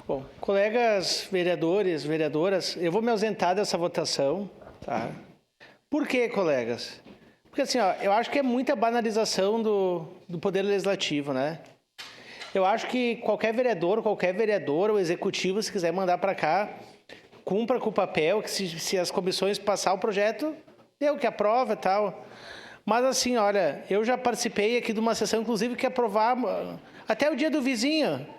Bom, colegas vereadores, vereadoras, eu vou me ausentar dessa votação, tá? Por quê, colegas? Porque assim, ó, eu acho que é muita banalização do Poder Legislativo, né? Eu acho que qualquer vereador, qualquer vereadora ou executivo, se quiser mandar para cá, cumpra com o papel, que se as comissões passar o projeto, deu que aprova e tal. Mas assim, olha, eu já participei aqui de uma sessão, inclusive, que aprovava até o dia do vizinho.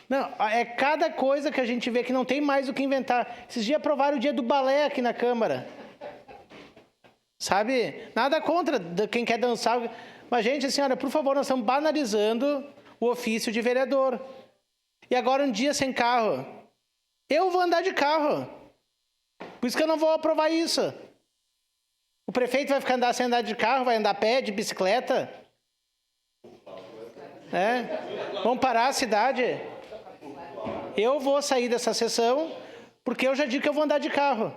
Não, é cada coisa que a gente vê que não tem mais o que inventar. Esses dias aprovaram o dia do balé aqui na Câmara. Sabe? Nada contra quem quer dançar. Mas, gente, assim, olha, por favor, nós estamos banalizando o ofício de vereador. E agora um dia sem carro. Eu vou andar de carro. Por isso que eu não vou aprovar isso. O prefeito vai ficar sem andar de carro, vai andar a pé, de bicicleta. Vamos parar a cidade. Eu vou sair dessa sessão porque eu já digo que eu vou andar de carro.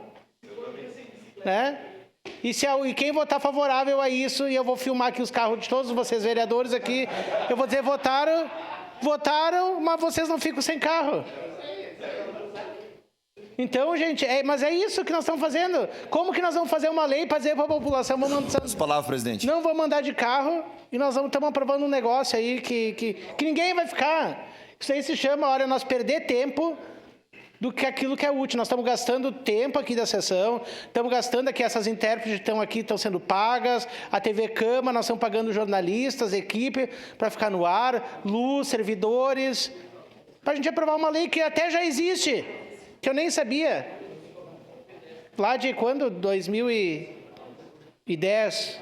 E quem votar favorável a isso, e eu vou filmar aqui os carros de todos vocês vereadores aqui, eu vou dizer, votaram, mas vocês não ficam sem carro. Então, gente, mas é isso que nós estamos fazendo. Como que nós vamos fazer uma lei para dizer para a população... As palavras, presidente. Não vamos andar de carro e nós estamos aprovando um negócio aí que ninguém vai ficar. Isso aí se chama, olha, nós perder tempo do que aquilo que é útil. Nós estamos gastando tempo aqui da sessão, estamos gastando aqui, essas intérpretes estão aqui, estão sendo pagas, a TV Cama, nós estamos pagando jornalistas, equipe, para ficar no ar, luz, servidores, para a gente aprovar uma lei que até já existe, que eu nem sabia. Lá de quando? 2010.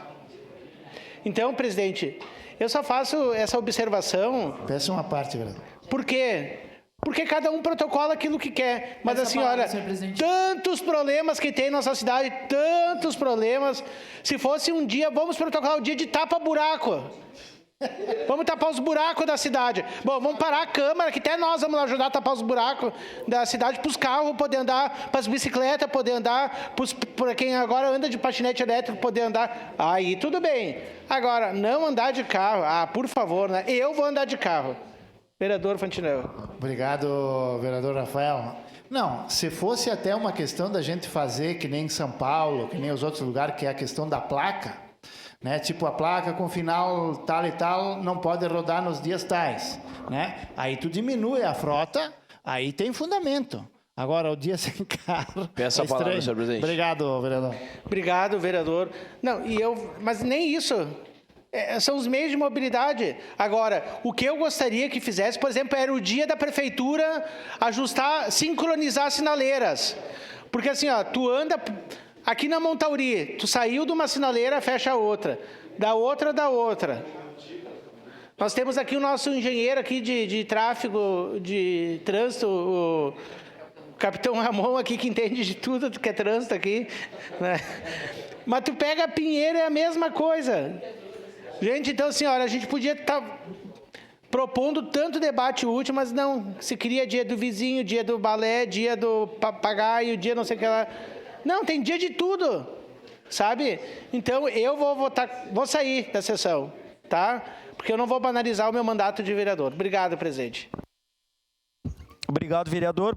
Então, presidente, eu só faço essa observação... Peça uma parte, vereador. Por quê? Porque cada um protocola aquilo que quer. Mas assim, olha, tantos problemas que tem na nossa cidade, tantos problemas. Se fosse um dia, vamos protocolar o dia de tapa-buraco. Vamos tapar os buracos da cidade. Bom, vamos parar a Câmara, que até nós vamos ajudar a tapar os buracos da cidade, para os carros poder andar, para as bicicletas poder andar, para quem agora anda de patinete elétrico poder andar. Aí tudo bem. Agora, não andar de carro. Por favor, né? Eu vou andar de carro. Vereador Fantinel. Obrigado, vereador Rafael. Não, se fosse até uma questão da gente fazer que nem em São Paulo, que nem os outros lugares, que é a questão da placa, né? Tipo, a placa com final tal e tal não pode rodar nos dias tais, né? Aí tu diminui a frota, aí tem fundamento. Agora, o dia sem carro... Peça a palavra, senhor presidente. Obrigado, vereador. Obrigado, vereador. Não, mas nem isso... são os meios de mobilidade. Agora, o que eu gostaria que fizesse, por exemplo, era o dia da prefeitura ajustar, sincronizar as sinaleiras. Porque assim, ó, tu anda aqui na Montauri, tu saiu de uma sinaleira, fecha a outra. Da outra. Nós temos aqui o nosso engenheiro aqui de tráfego, de trânsito, o capitão Ramon aqui, que entende de tudo que é trânsito aqui, né? Mas tu pega a Pinheiro, é a mesma coisa. Gente, então, senhora, a gente podia estar propondo tanto debate útil, mas não, se queria dia do vizinho, dia do balé, dia do papagaio, dia não sei o que lá. Não, tem dia de tudo, sabe? Então, eu vou sair da sessão, tá? Porque eu não vou banalizar o meu mandato de vereador. Obrigado, presidente. Obrigado, vereador.